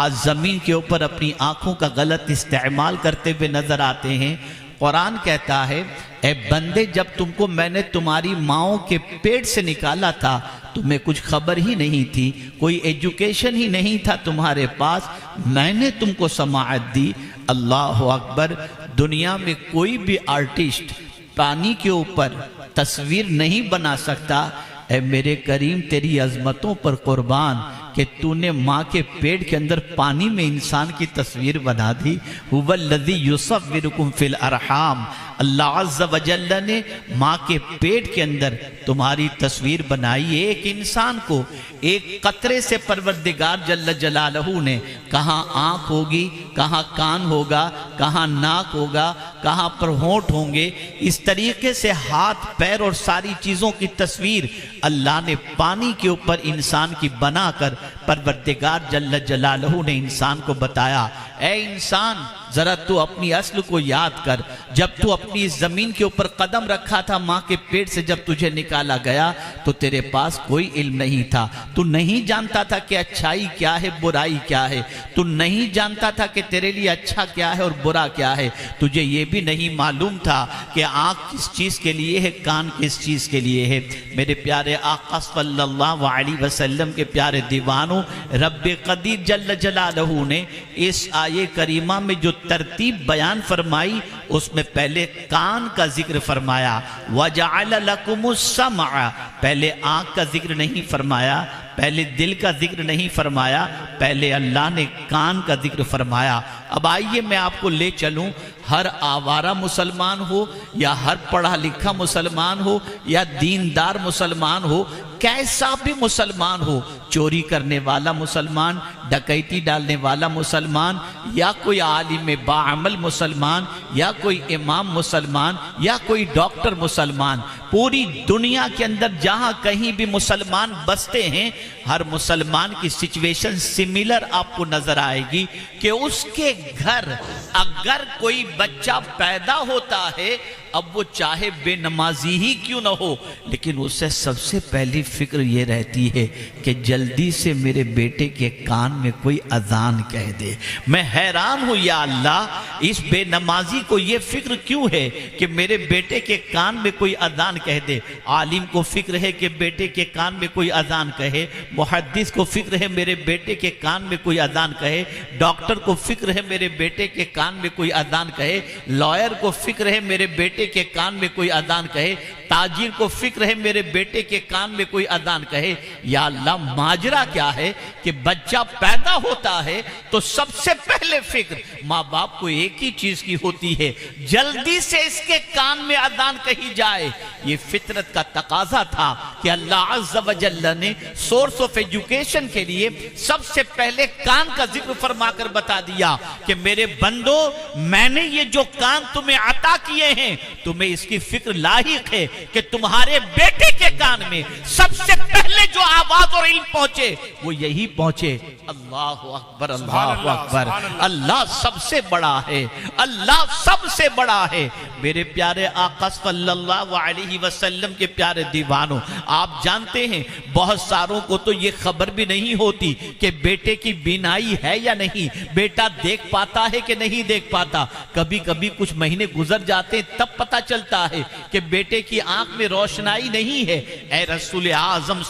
آج زمین کے اوپر اپنی آنکھوں کا غلط استعمال کرتے ہوئے نظر آتے ہیں۔ قرآن کہتا ہے اے بندے، جب تم کو میں نے تمہاری ماؤں کے پیٹ سے نکالا تھا تمہیں کچھ خبر ہی نہیں تھی، کوئی ایجوکیشن ہی نہیں تھا تمہارے پاس، میں نے تم کو سماعت دی۔ اللہ اکبر! دنیا میں کوئی بھی آرٹسٹ پانی کے اوپر تصویر نہیں بنا سکتا۔ اے میرے کریم، تیری عظمتوں پر قربان کہ تو نے ماں کے پیٹ کے اندر پانی میں انسان کی تصویر بنا دی۔ هو الذی یصورکم فی الارحام، اللہ عز و جل نے ماں کے پیٹ کے اندر تمہاری تصویر بنائی۔ ایک انسان کو ایک قطرے سے پروردگار جل جلالہ نے کہاں آنکھ ہوگی، کہاں کان ہوگا، کہاں ناک ہوگا، کہاں پر ہونٹ ہوں گے، اس طریقے سے ہاتھ پیر اور ساری چیزوں کی تصویر اللہ نے پانی کے اوپر انسان کی بنا کر پروردگار جل جلالہ نے انسان کو بتایا۔ اے انسان، ذرا تو اپنی اصل کو یاد کر، جب تو اپنی اس زمین کے اوپر قدم رکھا تھا ماں کے پیٹ سے، جب تجھے نکالا گیا تو تیرے پاس کوئی علم نہیں تھا، تو نہیں جانتا تھا کہ اچھائی کیا ہے، برائی کیا ہے، تو نہیں جانتا تھا کہ تیرے لیے اچھا کیا ہے اور برا کیا ہے، تجھے یہ بھی نہیں معلوم تھا کہ آنکھ کس چیز کے لیے ہے، کان کس چیز کے لیے ہے۔ میرے پیارے آقا صلی اللہ علیہ وسلم کے پیارے دیوانوں، رب قدیر جل جلالہ نے اس آیے کریمہ میں جو ترتیب بیان فرمائی اس میں پہلے کان کا ذکر فرمایا، وَجَعَلَ لَكُمُ السَّمْعَ، پہلے آنکھ کا ذکر نہیں فرمایا، پہلے دل کا ذکر نہیں فرمایا، پہلے اللہ نے کان کا ذکر فرمایا۔ اب آئیے میں آپ کو لے چلوں، ہر آوارہ مسلمان ہو یا ہر پڑھا لکھا مسلمان ہو یا دیندار مسلمان ہو، کیسا بھی مسلمان ہو، چوری کرنے والا مسلمان، ڈکیتی ڈالنے والا مسلمان، یا کوئی عالم باعمل مسلمان، یا کوئی امام مسلمان، یا کوئی ڈاکٹر مسلمان، پوری دنیا کے اندر جہاں کہیں بھی مسلمان بستے ہیں، ہر مسلمان کی سچویشن سملر آپ کو نظر آئے گی کہ اس کے گھر اگر کوئی بچہ پیدا ہوتا ہے، اب وہ چاہے بے نمازی ہی کیوں نہ ہو، لیکن اس سے سب سے پہلی فکر یہ رہتی ہے کہ جلدی سے میرے بیٹے کے کان میں کوئی اذان کہہ دے۔ میں حیران ہوں یا اللہ، اس بے نمازی کو یہ فکر کیوں ہے کہ میرے بیٹے کے کان میں کوئی اذان کہہ دے؟ عالم کو فکر ہے کہ بیٹے کے کان میں کوئی اذان کہے، محدث کو فکر ہے میرے بیٹے کے کان میں کوئی اذان کہے، ڈاکٹر کو فکر ہے میرے بیٹے کے کان میں کوئی اذان کہے، لائر کو فکر ہے میرے بیٹے کے کان میں کوئی اذان کہے، تاجر کو فکر ہے میرے بیٹے کے کان میں کوئی اذان کہے۔ یا اللہ، ماجرا کیا ہے کہ بچہ پیدا ہوتا ہے تو سب سے پہلے فکر ماں باپ کو ایک ہی چیز کی ہوتی ہے، جلدی سے اس کے کان میں اذان کہی جائے۔ یہ فطرت کا تقاضا تھا کہ اللہ عز و جل نے سورس آف ایجوکیشن کے لیے سب سے پہلے کان کا ذکر فرما کر بتا دیا کہ میرے بندو، میں نے یہ جو کان تمہیں عطا کیے ہیں، تمہیں اس کی فکر لاحق ہے کہ تمہارے بیٹے کے کان میں سب سے پہلے جو آواز اور علم پہنچے وہ یہی پہنچے۔ اللہ اکبر، اللہ اکبر، اللہ سب سے بڑا ہے، اللہ سب سے بڑا ہے۔ میرے پیارے آقا صلی اللہ علیہ وسلم کے پیارے دیوانوں، آپ جانتے ہیں بہت ساروں کو تو یہ خبر بھی نہیں ہوتی کہ بیٹے کی بینائی ہے یا نہیں، بیٹا دیکھ پاتا ہے کہ نہیں دیکھ پاتا۔ کبھی کبھی کچھ مہینے گزر جاتے تب پتہ چلتا ہے کہ بیٹے کی آنکھ میں روشنائی نہیں ہے۔ اے رسول اعظم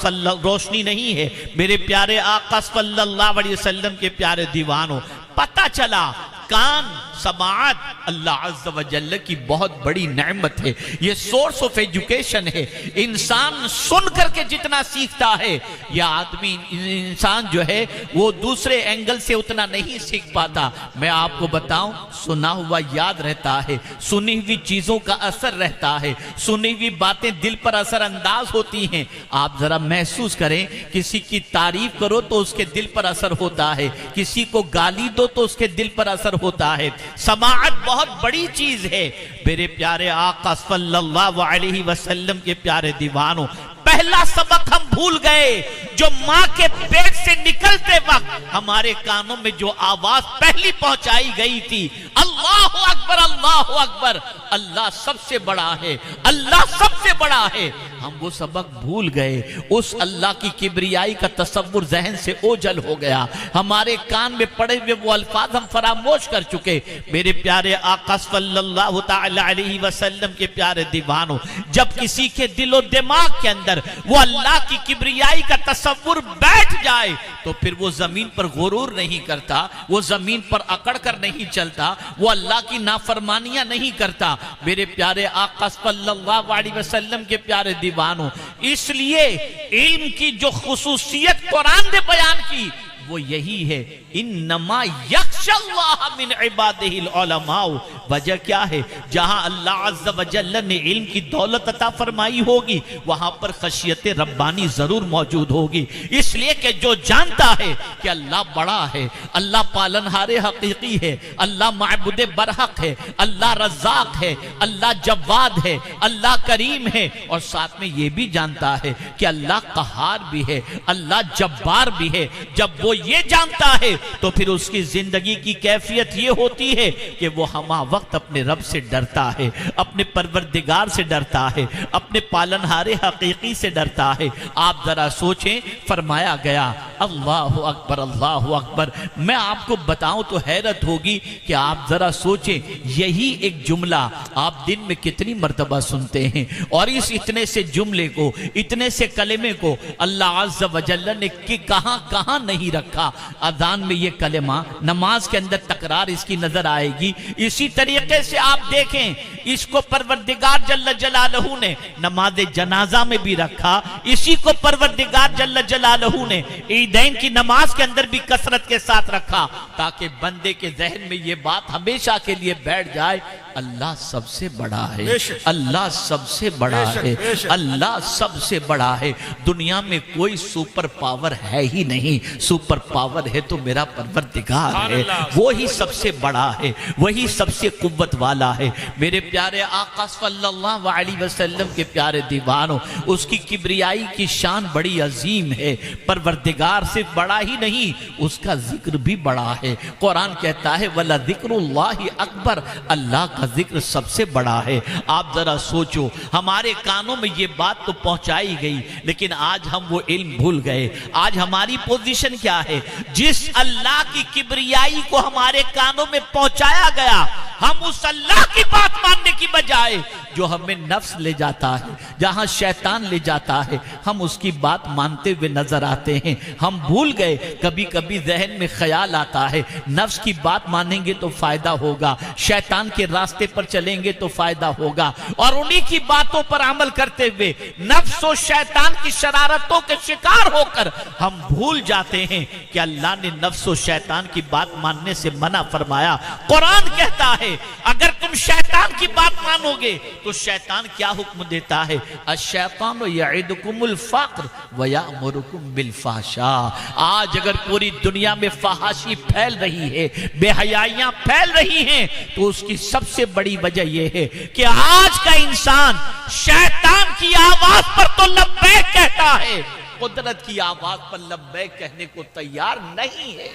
روشنی نہیں ہے۔ میرے پیارے آقا صلی اللہ علیہ وسلم کے پیارے دیوانوں، پتہ چلا کان، سماعت اللہ عز و جل کی بہت بڑی نعمت ہے، یہ سورس آف ایجوکیشن ہے۔ انسان سن کر کے جتنا سیکھتا ہے، یہ آدمی انسان جو ہے وہ دوسرے اینگل سے اتنا نہیں سیکھ پاتا۔ میں آپ کو بتاؤں، سنا ہوا یاد رہتا ہے، سنی ہوئی چیزوں کا اثر رہتا ہے، سنی ہوئی باتیں دل پر اثر انداز ہوتی ہیں۔ آپ ذرا محسوس کریں، کسی کی تعریف کرو تو اس کے دل پر اثر ہوتا ہے، کسی کو گالی دو تو اس کے دل پر اثر ہوتا ہے۔ سماعت بہت بڑی چیز ہے۔ میرے پیارے آقا صلی اللہ علیہ وسلم کے پیارے دیوانوں، پہلا سبق ہم بھول گئے جو ماں کے پیٹ سے نکلتے وقت ہمارے کانوں میں جو آواز پہلی پہنچائی گئی تھی، اللہ اکبر، اللہ اکبر، اللہ سب سے بڑا ہے، اللہ سب سے بڑا ہے، ہم وہ سبق بھول گئے۔ اس اللہ کی کبریائی کا تصور ذہن سے اوجھل ہو گیا، ہمارے کان میں پڑے ہوئے وہ الفاظ ہم فراموش کر چکے۔ میرے پیارے آقا صلی اللہ تعالی علیہ وسلم کے پیارے دیوانوں، جب کسی کے دل و دماغ کے اندر وہ اللہ کی کبریائی کا تصور بیٹھ جائے تو پھر وہ زمین پر غرور نہیں کرتا، وہ زمین پر اکڑ کر نہیں چلتا، وہ اللہ کی نافرمانیاں نہیں کرتا۔ میرے پیارے آقا صلی اللہ علیہ وسلم کے پیارے دیوانوں، اس لیے علم کی جو خصوصیت قرآن نے بیان کی وہ یہی ہے، انما یخشی اللہ من عبادہ العلماء۔ وجہ کیا ہے؟ جہاں اللہ عز و جل نے علم کی دولت عطا فرمائی ہوگی وہاں پر خشیت ربانی ضرور موجود ہوگی، اس لیے کہ جو جانتا ہے کہ اللہ بڑا ہے، اللہ پالنہار حقیقی ہے، اللہ معبود برحق ہے، اللہ رزاق ہے، اللہ جواد ہے، اللہ کریم ہے، اور ساتھ میں یہ بھی جانتا ہے کہ اللہ قہار بھی ہے، اللہ جبار بھی ہے۔ جب وہ یہ جانتا ہے تو پھر اس کی زندگی کی کیفیت یہ ہوتی ہے کہ وہ ہمہ وقت اپنے رب سے ڈرتا ہے، اپنے پروردگار سے ڈرتا ہے، اپنے پالنہار حقیقی سے ڈرتا ہے۔ آپ ذرا سوچیں، فرمایا گیا اللہ اکبر اللہ اکبر۔ میں آپ کو بتاؤں تو حیرت ہوگی کہ آپ ذرا سوچیں، یہی ایک جملہ آپ دن میں کتنی مرتبہ سنتے ہیں، اور اس اتنے سے جملے کو، اتنے سے کلمے کو اللہ عز و جل نے کہاں کہاں نہیں رکھا۔ اذان میں یہ کلمہ، نماز کے اندر تکرار اس کی نظر آئے گی۔ اسی طریقے سے آپ دیکھیں، اس کو پروردگار جل جلالہ نے نماز جنازہ میں بھی رکھا، اسی کو پروردگار جل جلالہ نے عیدین کی نماز کے اندر بھی کثرت کے ساتھ رکھا، تاکہ بندے کے ذہن میں یہ بات ہمیشہ کے لیے بیٹھ جائے، اللہ سب سے بڑا ہے، اللہ سب سے بڑا ہے، اللہ سب سے بڑا ہے۔ دنیا میں کوئی سپر پاور ہے ہی نہیں، سپر پاور ہے تو میرا پروردگار ہے، وہی سب سے بڑا ہے، وہی سب سے قوت والا ہے۔ میرے پیارے آقا صلی اللہ علیہ وسلم کے پیارے دیوانوں، اس کی کبریائی کی شان بڑی عظیم ہے۔ پروردگار صرف بڑا ہی نہیں، اس کا ذکر بھی بڑا ہے۔ قرآن کہتا ہے وَلَذِكْرُ اللَّهِ أَكْبَرُ، اللہ کا ذکر سب سے بڑا ہے۔ آپ ذرا سوچو، ہمارے کانوں میں یہ بات تو پہنچائی گئی، لیکن آج ہم وہ علم بھول گئے۔ آج ہماری پوزیشن کیا ہے؟ جس اللہ کی کبریائی کو ہمارے کانوں میں پہنچایا گیا، ہم اس اللہ کی بات ماننے کی بجائے جو ہمیں نفس لے جاتا ہے، جہاں شیطان لے جاتا ہے، ہم اس کی بات مانتے ہوئے نظر آتے ہیں۔ ہم بھول گئے، کبھی کبھی ذہن میں خیال آتا ہے نفس کی بات مانیں گے تو فائدہ ہوگا، شیطان کے راستے پر چلیں گے تو فائدہ ہوگا، اور انہی کی باتوں پر عمل کرتے ہوئے نفس و شیطان کی شرارتوں کے شکار ہو کر ہم بھول جاتے ہیں کہ اللہ نے نفس و شیطان کی بات ماننے سے منع فرمایا۔ قرآن کہتا ہے اگر تم شیطان کی بات مانو گے تو شیطان کیا حکم دیتا ہے؟ الشیطان یعدکم الفقر ویأمرکم بالفحشاء۔ آج اگر پوری دنیا میں فحاشی پھیل رہی ہے، بے حیائیاں پھیل رہی ہیں، تو اس کی سب سے بڑی وجہ یہ ہے کہ آج کا انسان شیطان کی آواز پر تو لبیک کہتا ہے، قدرت کی آواز پر لبیک کہنے کو تیار نہیں ہے۔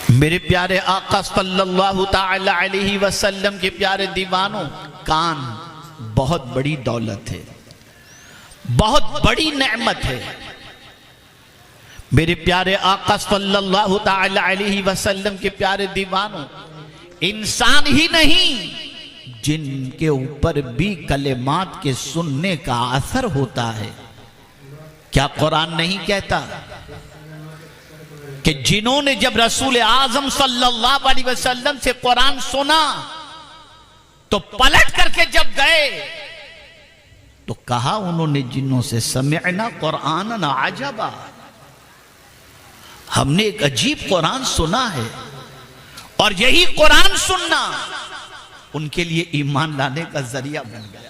میرے پیارے آقا صلی اللہ تعالی علیہ وسلم کے پیارے دیوانوں، کان بہت بڑی دولت ہے، بہت بڑی نعمت ہے۔ میرے پیارے آقا صلی اللہ تعالی علیہ وسلم کے پیارے دیوانوں، انسان ہی نہیں، جن کے اوپر بھی کلمات کے سننے کا اثر ہوتا ہے۔ کیا قرآن نہیں کہتا کہ جنہوں نے جب رسول اعظم صلی اللہ علیہ وسلم سے قرآن سنا تو پلٹ کر کے جب گئے تو کہا انہوں نے جنوں سے سمعنا قرآنا عجبا، ہم نے ایک عجیب قرآن سنا ہے، اور یہی قرآن سننا ان کے لیے ایمان لانے کا ذریعہ بن گیا۔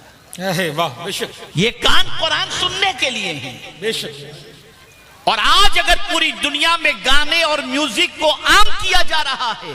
واہ، بے شک، یہ کان قرآن سننے کے لیے ہیں۔ بے شک۔ اور آج اگر پوری دنیا میں گانے اور میوزک کو عام کیا جا رہا ہے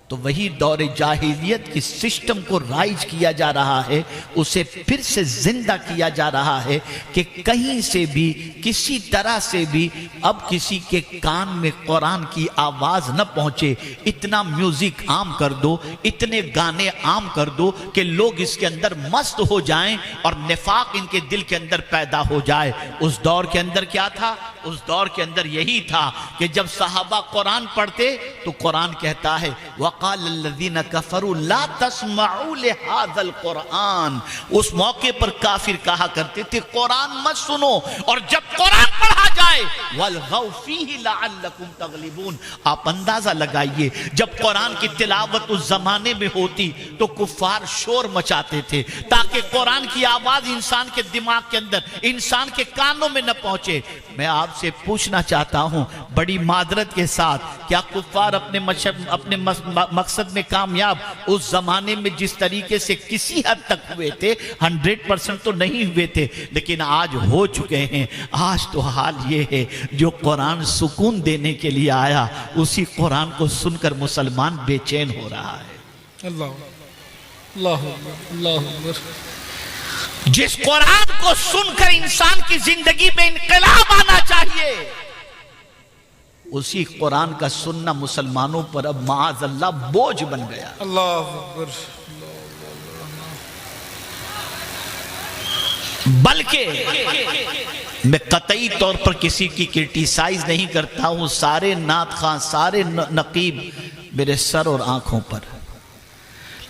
تو وہی دور جاہلیت کی سسٹم کو رائج کیا جا رہا ہے، اسے پھر سے زندہ کیا جا رہا ہے کہ کہیں سے بھی کسی طرح سے بھی اب کسی کے کان میں قرآن کی آواز نہ پہنچے۔ اتنا میوزک عام کر دو، اتنے گانے عام کر دو کہ لوگ اس کے اندر مست ہو جائیں اور نفاق ان کے دل کے اندر پیدا ہو جائے۔ اس دور کے اندر کیا تھا؟ اس دور کے اندر یہی تھا کہ جب صحابہ قرآن پڑھتے تو قرآن کہتا ہے وَقَالَ الَّذِينَ كَفَرُوا لَا تَسْمَعُوا لِهَذَا الْقُرْآنِ، اس موقع پر کافر کہا کرتے تھے قرآن مت سنو، اور جب قرآن پڑھا جائے وَالْغَوْ فِيهِ لَعَلَّكُمْ تَغْلِبُونَ، آپ اندازہ لگائیے جب قرآن کی تلاوت اس زمانے میں ہوتی تو کفار شور مچاتے تھے تاکہ قرآن کی آواز انسان کے دماغ کے اندر، انسان کے کانوں میں نہ پہنچے۔ میں آپ سے پوچھنا چاہتا ہوں بڑی معذرت کے ساتھ، کیا کفار اپنے مقصد میں کامیاب اس زمانے میں جس طریقے سے کسی حد تک ہوئے تھے؟ 100% تو نہیں ہوئے تھے، لیکن آج ہو چکے ہیں۔ آج تو حال یہ ہے جو قرآن سکون دینے کے لیے آیا، اسی قرآن کو سن کر مسلمان بے چین ہو رہا ہے۔ اللہ اللہ، جس قرآن کو سن کر انسان کی زندگی میں انقلاب آنا چاہیے، اسی قرآن کا سننا مسلمانوں پر اب معاذ اللہ بوجھ بن گیا. اللہ اکبر. بلکہ میں قطعی طور پر کسی کی کرٹیسائز نہیں کرتا ہوں، سارے نعت خواں، سارے نقیب میرے سر اور آنکھوں پر،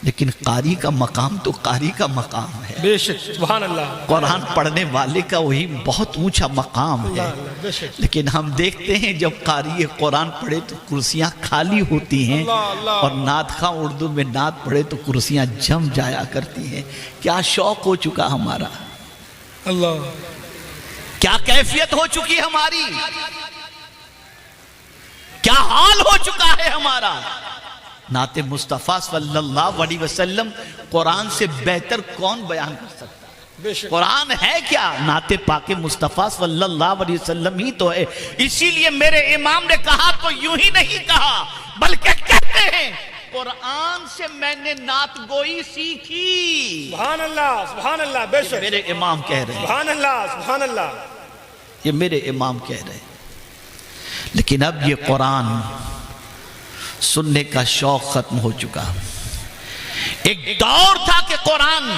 لیکن قاری کا مقام تو قاری کا مقام ہے. بے شک سبحان اللہ. قرآن پڑھنے والے کا وہی بہت اونچا مقام ہے. بے شک. لیکن ہم دیکھتے ہیں جب قاری قرآن پڑھے تو کرسیاں خالی ہوتی ہیں، اور نعت خواں اردو میں نعت پڑھے تو کرسیاں جم جایا کرتی ہیں. کیا شوق ہو چکا ہمارا، اللہ. کیا کیفیت ہو چکی ہماری، کیا حال ہو چکا ہے ہمارا. نعت مصطفیٰ صلی اللہ علیہ وسلم قرآن سے بہتر کون بیان کر سکتا ہے؟ بے شک. قرآن ہے کیا؟ نعت پاک مصطفیٰ صلی اللہ علیہ وسلم ہی تو ہے. اسی لیے میرے امام نے کہا تو یوں ہی نہیں کہا، بلکہ کہتے ہیں قرآن سے میں نے نعت گوئی سیکھی. سبحان اللہ سبحان اللہ. بے شک. میرے امام کہہ رہے ہیں، سبحان اللہ سبحان اللہ. یہ میرے امام کہہ رہے ہیں. لیکن اب یہ قرآن سننے کا شوق ختم ہو چکا. ایک دور تھا کہ قرآن